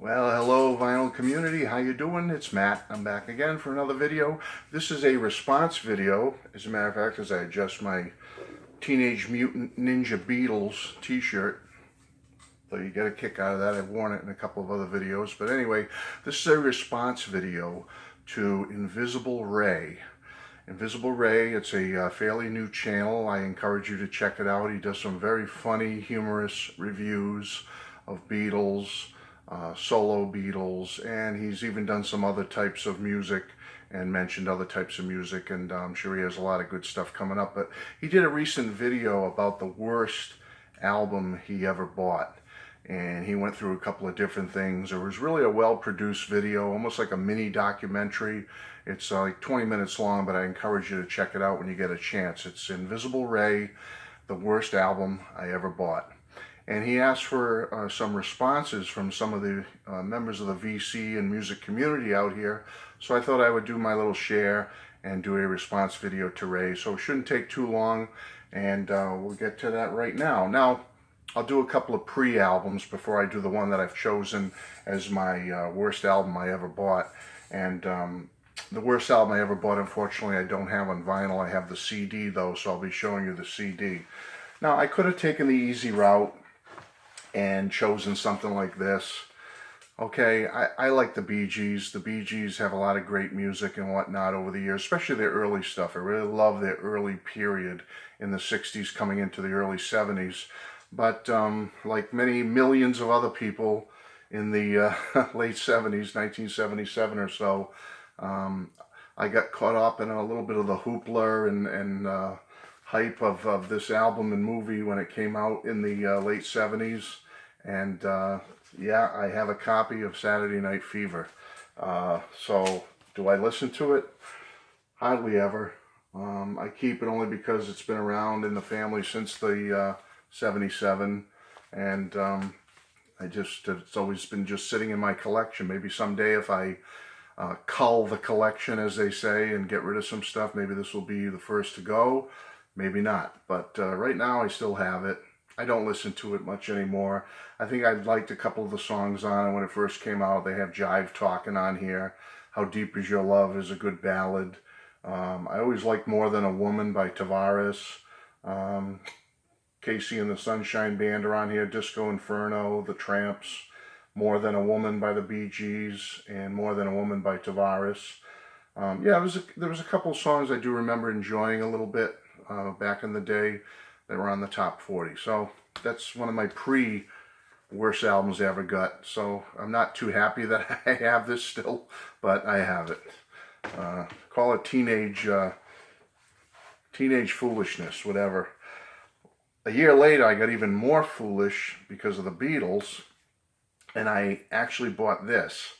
Well, hello vinyl community, how you doing? It's Matt. I'm back again for another video. This is a response video, as a matter of fact, as I adjust my Teenage Mutant Ninja Beatles t-shirt. So you get a kick out of that. I've worn it in a couple of other videos. But anyway, this is a response video to Invisible Ray. Invisible Ray, it's a fairly new channel. I encourage you to check it out. He does some very funny, humorous reviews of Beatles, solo Beatles, and he's even done some other types of music and mentioned other types of music, and I'm sure he has a lot of good stuff coming up. But he did a recent video about the worst album he ever bought, and he went through a couple of different things. It was really a well-produced video, almost like a mini documentary. It's like 20 minutes long, but I encourage you to check it out when you get a chance. It's Invisible Ray, the worst album I ever bought. And he asked for some responses from some of the members of the VC and music community out here. So I thought I would do my little share and do a response video to Ray. So it shouldn't take too long, and we'll get to that right now. Now, I'll do a couple of pre-albums before I do the one that I've chosen as my worst album I ever bought. And the worst album I ever bought, unfortunately, I don't have on vinyl. I have the CD, though, so I'll be showing you the CD. Now, I could have taken the easy route and chosen something like this. Okay, I like the Bee Gees. The Bee Gees have a lot of great music and whatnot over the years, especially their early stuff. I really love their early period in the 60s coming into the early 70s. But like many millions of other people in the late 70s, 1977 or so, I got caught up in a little bit of the hoopla and hype of this album and movie when it came out in the late 70s. And yeah, I have a copy of Saturday Night Fever. So do I listen to it? Hardly ever. I keep it only because it's been around in the family since the 77, and it's always been just sitting in my collection. Maybe someday if I cull the collection, as they say, and get rid of some stuff, maybe this will be the first to go. Maybe not, but right now I still have it. I don't listen to it much anymore. I think I liked a couple of the songs on it when it first came out. They have Jive Talking on here. How Deep Is Your Love is a good ballad. I always liked More Than a Woman by Tavares. Casey and the Sunshine Band are on here. Disco Inferno, The Tramps, More Than a Woman by the Bee Gees, and More Than a Woman by Tavares. Yeah, there was a couple of songs I do remember enjoying a little bit back in the day that were on the top 40. So that's one of my worst albums I ever got. So I'm not too happy that I have this still, but I have it. Call it teenage foolishness, whatever. A year later, I got even more foolish because of the Beatles, and I actually bought this.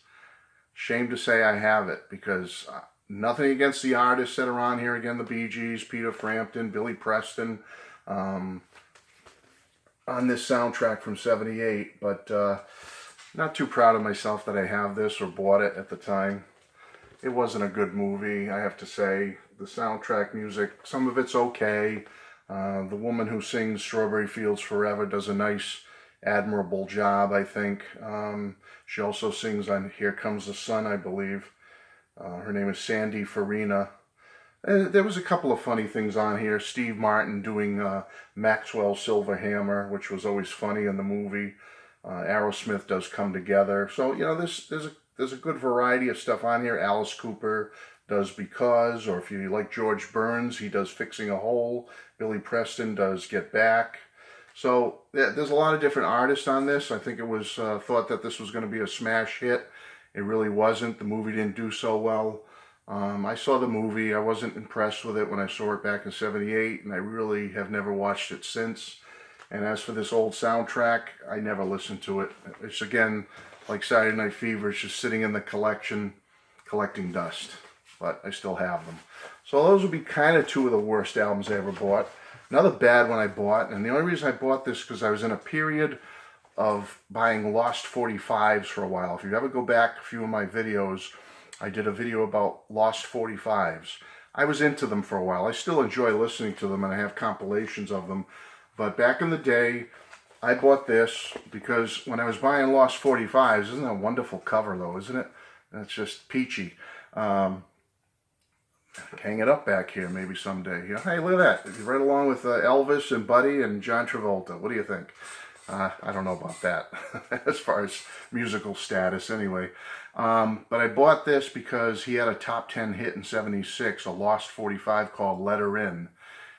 Shame to say I have it, because nothing against the artists that are on here. Again, the Bee Gees, Peter Frampton, Billy Preston, on this soundtrack from '78, but not too proud of myself that I have this or bought it at the time. It wasn't a good movie, I have to say. The soundtrack music, some of it's okay. The woman who sings Strawberry Fields Forever does a nice, admirable job, I think. She also sings on Here Comes the Sun, I believe. Her name is Sandy Farina. There was a couple of funny things on here. Steve Martin doing Maxwell Silver Hammer, which was always funny in the movie. Aerosmith does Come Together. So, you know, there's a good variety of stuff on here. Alice Cooper does Because, or if you like George Burns, he does Fixing a Hole. Billy Preston does Get Back. So yeah, there's a lot of different artists on this. I think it was thought that this was going to be a smash hit. It really wasn't. The movie didn't do so well. I saw the movie. I wasn't impressed with it when I saw it back in '78, and I really have never watched it since. And as for this old soundtrack, I never listened to it. It's, again, like Saturday Night Fever. It's just sitting in the collection, collecting dust. But I still have them. So those would be kind of two of the worst albums I ever bought. Another bad one I bought, and the only reason I bought this because I was in a period of buying Lost 45s for a while. If you ever go back a few of my videos, I did a video about Lost 45s. I was into them for a while. I still enjoy listening to them, and I have compilations of them. But back in the day, I bought this because when I was buying Lost 45s, isn't that a wonderful cover though, isn't it? It's just peachy. Hang it up back here maybe someday. You know, hey, look at that. Right along with Elvis and Buddy and John Travolta. What do you think? I don't know about that as far as musical status anyway. But I bought this because he had a top 10 hit in '76, a Lost 45 called Let Her In.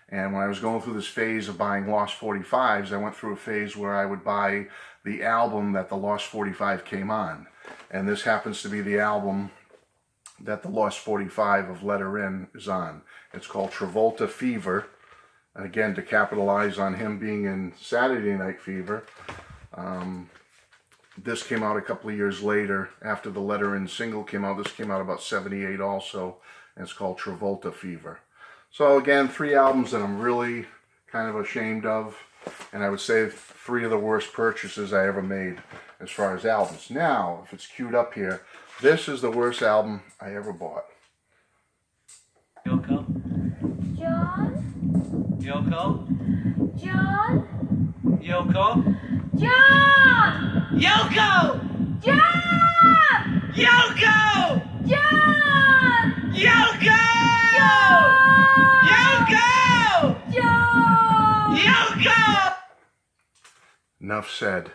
And when I was going through this phase of buying Lost 45s, I went through a phase where I would buy the album that the Lost 45 came on. And this happens to be the album that the Lost 45 of Let Her In is on. It's called Travolta Fever. Again, to capitalize on him being in Saturday Night Fever. This came out a couple of years later after the Let Her In single came out. This came out about '78 also, and it's called Travolta Fever. So again, 3 albums that I'm really kind of ashamed of, and I would say 3 of the worst purchases I ever made as far as albums. Now, if it's queued up here, this is the worst album I ever bought. Yoko? John? Yoko? John? Yoko? John! Yoko! John! Yoko! John! Yoko! Yoko! John! Yoko! Enough said.